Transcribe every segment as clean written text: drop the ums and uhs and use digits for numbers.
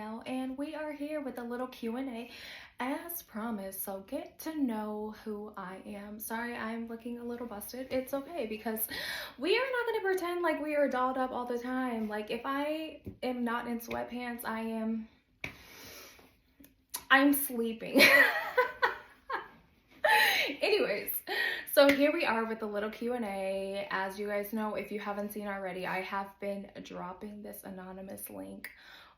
Danielle, and we are here with a little Q&A as promised. So get to know who I am. Sorry, I'm looking a little busted. It's okay because we are not going to pretend like we are dolled up all the time. Like if I am not in sweatpants, I'm sleeping. Anyways, so here we are with the little Q&A. As you guys know, if you haven't seen already, I have been dropping this anonymous link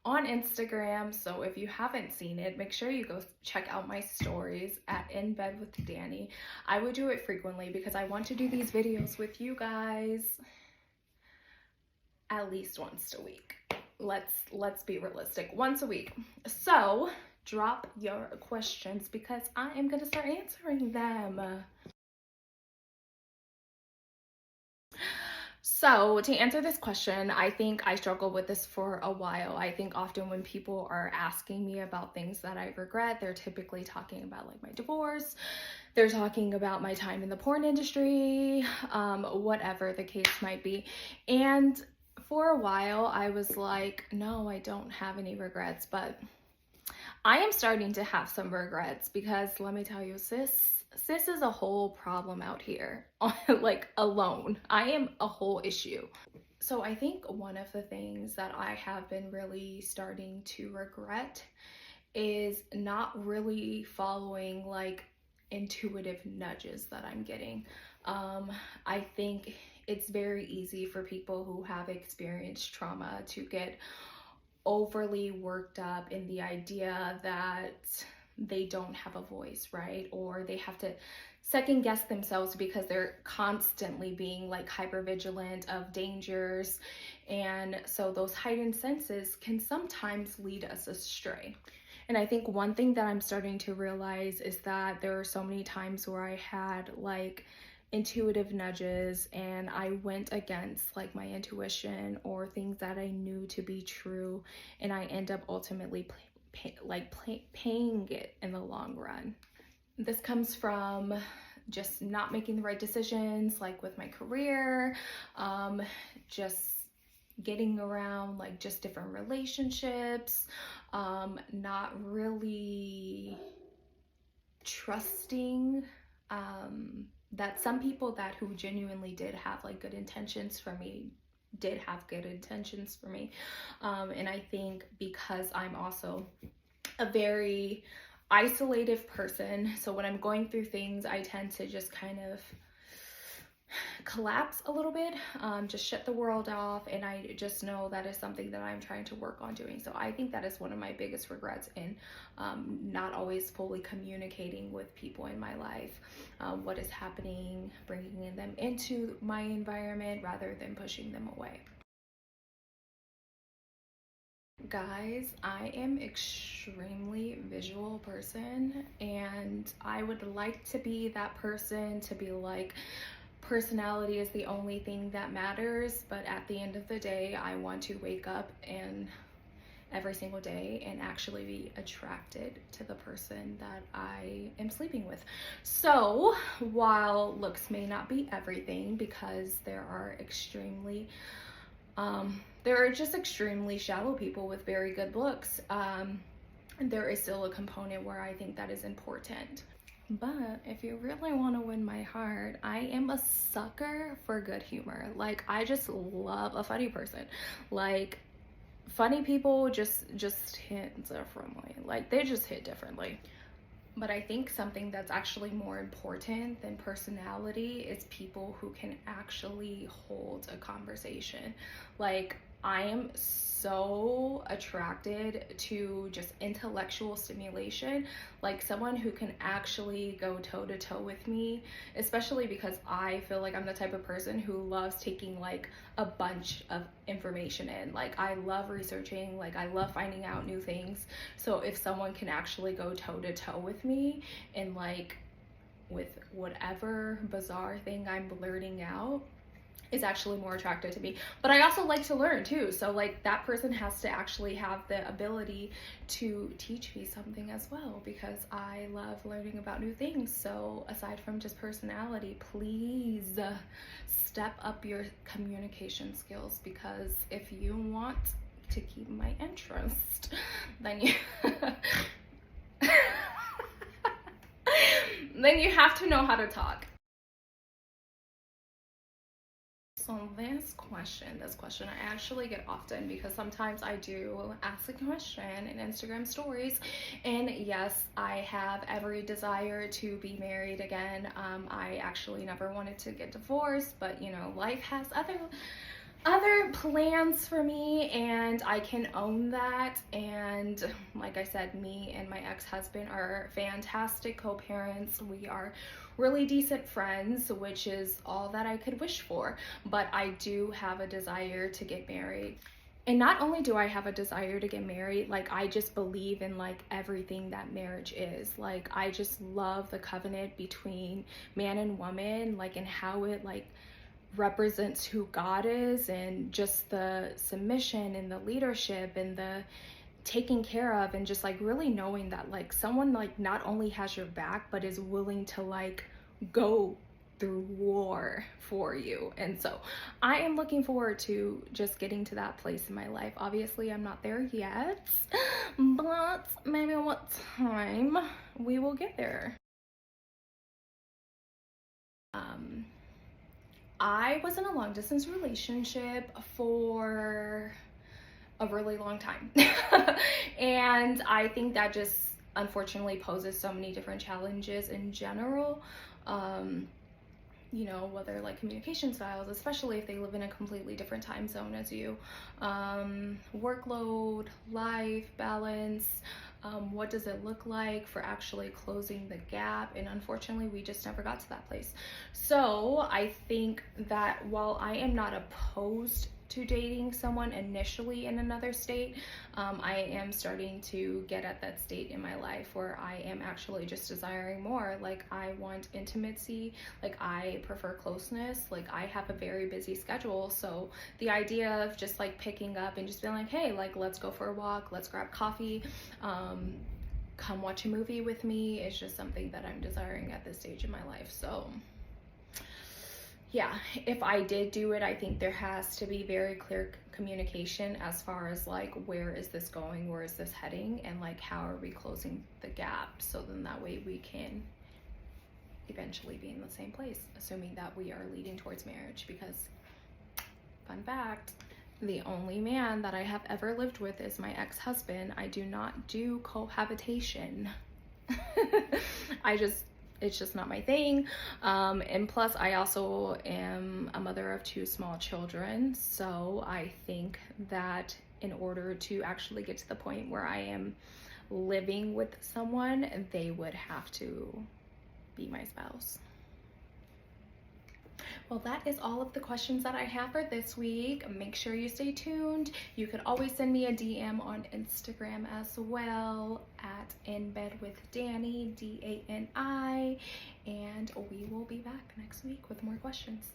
on Instagram. So if you haven't seen it, make sure you go check out my stories at In Bed with Danny. I would do it frequently because I want to do these videos with you guys at least once a week. Let's be realistic, once a week. So drop your questions because I am going to start answering them. So to answer this question, I think I struggled with this for a while. I think often when people are asking me about things that I regret, they're typically talking about like my divorce, they're talking about my time in the porn industry, whatever the case might be. And for a while I was like, no, I don't have any regrets, but I am starting to have some regrets because let me tell you, sis is a whole problem out here, like alone. I am a whole issue. So I think one of the things that I have been really starting to regret is not really following like intuitive nudges that I'm getting. I think it's very easy for people who have experienced trauma to get overly worked up in the idea that they don't have a voice, right? Or they have to second guess themselves because they're constantly being like hyper vigilant of dangers. And so those heightened senses can sometimes lead us astray. And I think one thing that I'm starting to realize is that there are so many times where I had like intuitive nudges and I went against like my intuition or things that I knew to be true, and I end up ultimately paying it in the long run. This comes from just not making the right decisions, like with my career, just getting around like just different relationships, not really trusting that some people that who genuinely did have like good intentions for me did have good intentions for me. And I think because I'm also a very isolated person, so when I'm going through things, I tend to just kind of collapse a little bit, just shut the world off, and I just know that is something that I'm trying to work on doing. So I think that is one of my biggest regrets in not always fully communicating with people in my life, what is happening, bringing them into my environment rather than pushing them away. Guys, I am extremely visual person, and I would like to be that person to be like, personality is the only thing that matters, but at the end of the day, I want to wake up and every single day and actually be attracted to the person that I am sleeping with. So while looks may not be everything, because there are just extremely shallow people with very good looks, there is still a component where I think that is important. But if you really want to win my heart, I am a sucker for good humor. Like, I just love a funny person. Like, funny people just hit differently. Like, they just hit differently. But I think something that's actually more important than personality is people who can actually hold a conversation. Like, I am so attracted to just intellectual stimulation, like someone who can actually go toe to toe with me, especially because I feel like I'm the type of person who loves taking like a bunch of information in. Like, I love researching, like I love finding out new things. So if someone can actually go toe to toe with me and like with whatever bizarre thing I'm blurting out, is actually more attractive to me. But I also like to learn too, so like that person has to actually have the ability to teach me something as well, because I love learning about new things. So aside from just personality, please step up your communication skills, because if you want to keep my interest, then you then you have to know how to talk. So this question I actually get often, because sometimes I do ask a question in Instagram stories, and yes, I have every desire to be married again. I actually never wanted to get divorced, but you know, life has other plans for me, and I can own that. And like I said, me and my ex-husband are fantastic co-parents. We are really decent friends, which is all that I could wish for. But I do have a desire to get married. And not only do I have a desire to get married, like I just believe in like everything that marriage is. Like I just love the covenant between man and woman, like, and how it like represents who God is, and just the submission and the leadership and the taking care of, and just like really knowing that like someone like not only has your back but is willing to like go through war for you. And so I am looking forward to just getting to that place in my life. Obviously I'm not there yet, but maybe what time we will get there. I was in a long distance relationship for a really long time. And I think that just unfortunately poses so many different challenges in general. You know, whether like communication styles, especially if they live in a completely different time zone as you, workload, life balance, what does it look like for actually closing the gap? And unfortunately, we just never got to that place. So I think that while I am not opposed to dating someone initially in another state, I am starting to get at that state in my life where I am actually just desiring more. Like I want intimacy, like I prefer closeness, like I have a very busy schedule. So the idea of just like picking up and just being like, hey, like let's go for a walk, let's grab coffee, come watch a movie with me, is just something that I'm desiring at this stage in my life. So yeah, if I did do it, I think there has to be very clear communication as far as like, where is this going, where is this heading, and like how are we closing the gap, so then that way we can eventually be in the same place, assuming that we are leading towards marriage. Because fun fact, the only man that I have ever lived with is my ex-husband. I do not do cohabitation. It's just not my thing. And plus I also am a mother of 2 small children. So I think that in order to actually get to the point where I am living with someone, they would have to be my spouse. Well, that is all of the questions that I have for this week. Make sure you stay tuned. You could always send me a DM on Instagram as well, at inbedwithdani, DANI, and we will be back next week with more questions.